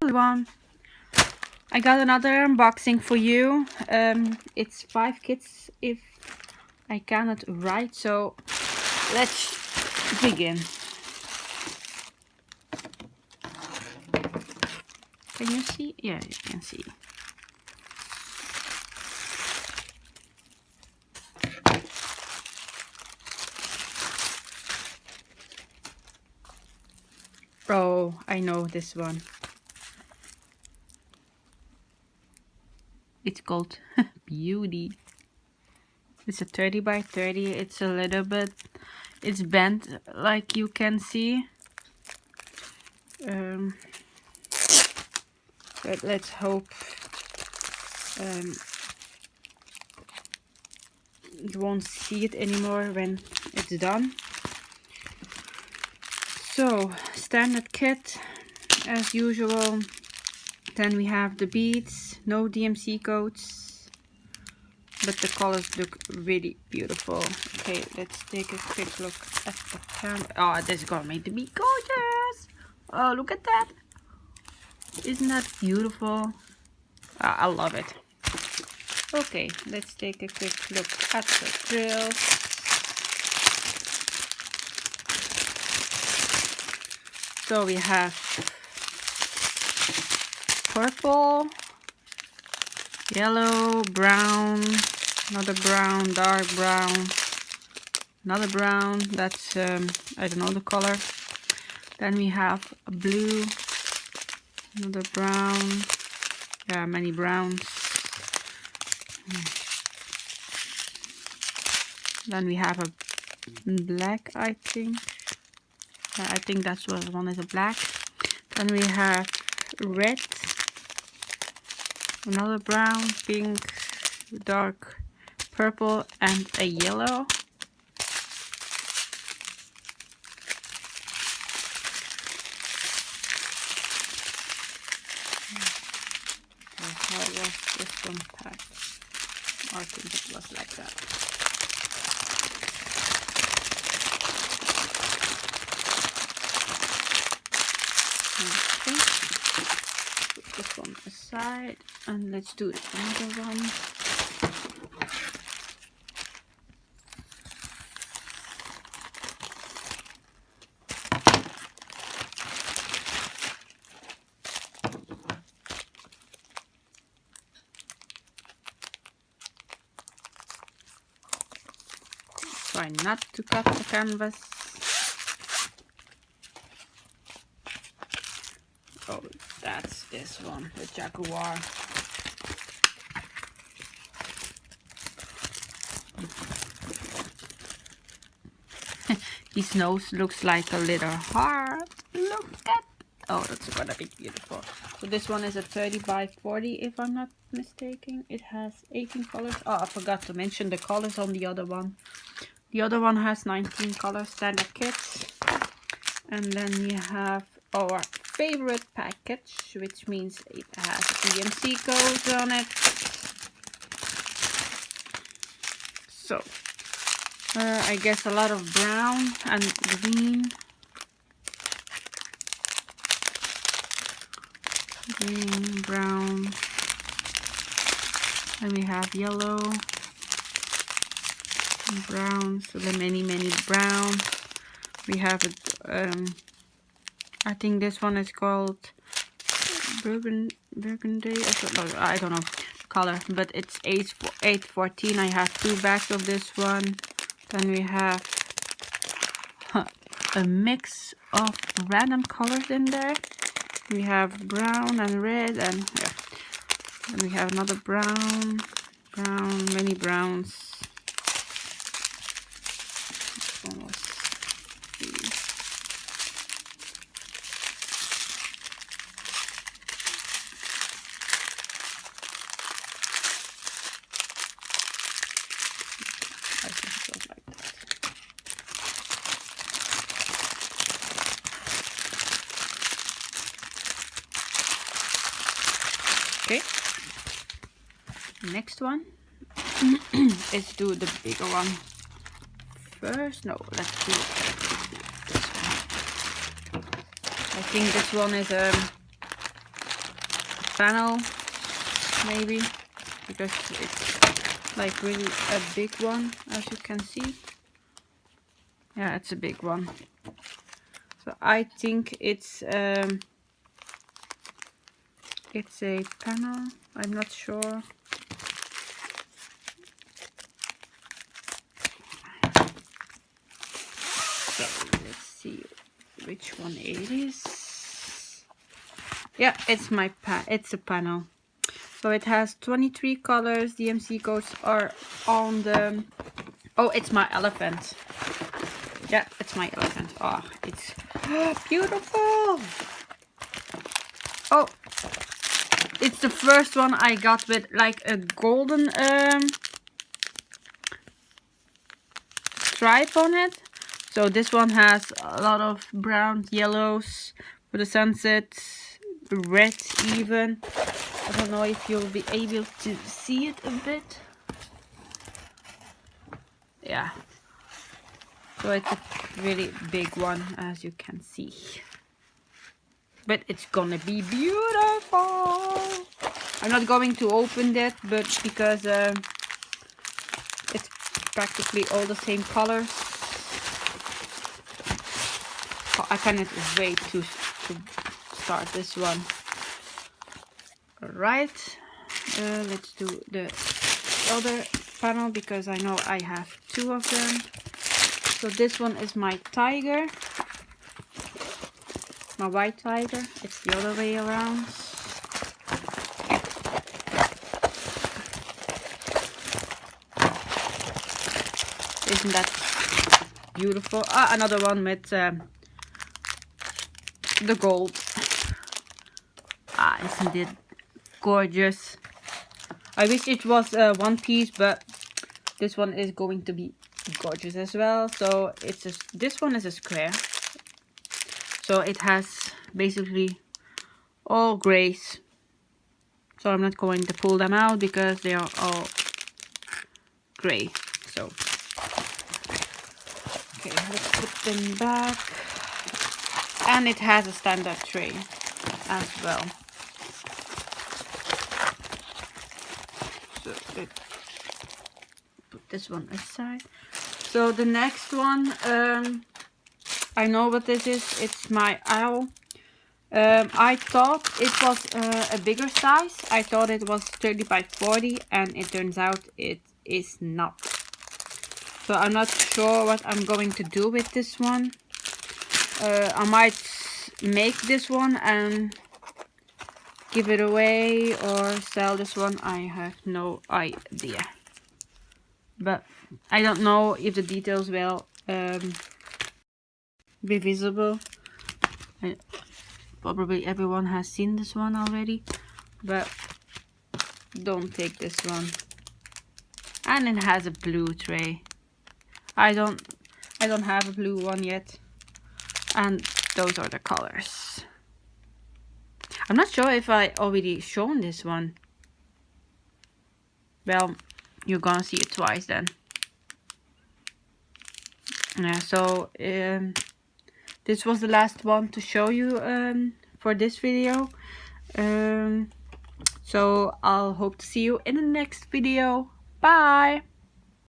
one. I got another unboxing for you. It's 5 kits if I cannot write, so let's begin. Can you see? Yeah, you can see. Oh, I know this one. It's called Beauty. It's a 30 by 30. It's a little bit, it's bent like you can see. But let's hope you won't see it anymore when it's done. So, standard kit as usual. Then we have the beads, no DMC codes, but the colors look really beautiful. Okay, let's take a quick look at the camera. Oh, this is gonna make the bead gorgeous. Oh, look at that. Isn't that beautiful? I love it. Okay, let's take a quick look at the drills. So we have purple, yellow, brown, another brown, dark brown, another brown, that's I don't know the color. Then we have a blue, another brown, yeah, many browns. Then we have a black, I think. I think that's what one is, a black. Then we have red, another brown, pink, dark purple, and a yellow. How was this one packed? I think it was like that. Okay. Put this one aside and let's do another one. Try not to cut the canvas. Oh, that's this one, the Jaguar. His nose looks like a little heart. Look at, oh, that's gonna be beautiful. So this one is a 30 by 40 if I'm not mistaken. It has 18 colors. Oh, I forgot to mention the colors on the other one. The other one has 19 colors, standard kits. And then we have our favorite package, which means it has DMC codes on it. So, I guess a lot of brown and green. Green, brown. And we have yellow. Brown, so the many brown. We have it, I think this one is called burgundy, I don't know color, but it's 814. I have 2 bags of this one. Then we have a mix of random colors in there. We have brown and red, and yeah. And we have another brown, many browns. Okay, next one. Let's do the bigger one first. No, let's do this one. I think this one is panel, maybe, because it's like really a big one, as you can see. Yeah, it's a big one. So I think it's a panel. I'm not sure. So let's see which one it is. Yeah, it's it's a panel. So it has 23 colors. DMC codes are on the... Oh, it's my elephant. Yeah, it's my elephant. Oh, it's beautiful. Oh, it's the first one I got with like a golden stripe on it. So this one has a lot of brown, yellows for the sunset, red even. I don't know if you'll be able to see it a bit. Yeah. So it's a really big one, as you can see. But it's gonna be beautiful. I'm not going to open that, but because it's practically all the same colors. Oh, I cannot wait to start this one. Alright, let's do the other panel because I know I have two of them. So this one is my tiger. My white tiger. It's the other way around. Isn't that beautiful? Ah, another one with the gold. Ah, isn't it gorgeous? I wish it was one piece, but this one is going to be gorgeous as well. So it's this one is a square. So it has basically all grays. So I'm not going to pull them out because they are all gray. So okay, let's put them back. And it has a standard tray as well. So put this one aside. So the next one, I know what this is. It's my owl. I thought it was a bigger size. I thought it was 30 by 40 and it turns out it is not. So I'm not sure what I'm going to do with this one. I might make this one and give it away or sell this one. I have no idea. But I don't know if the details will be visible. Probably everyone has seen this one already, but don't take this one. And it has a blue tray. I don't have a blue one yet. And those are the colors. I'm not sure if I already shown this one. Well, you're gonna see it twice then. Yeah, so this was the last one to show you for this video. So I'll hope to see you in the next video. Bye!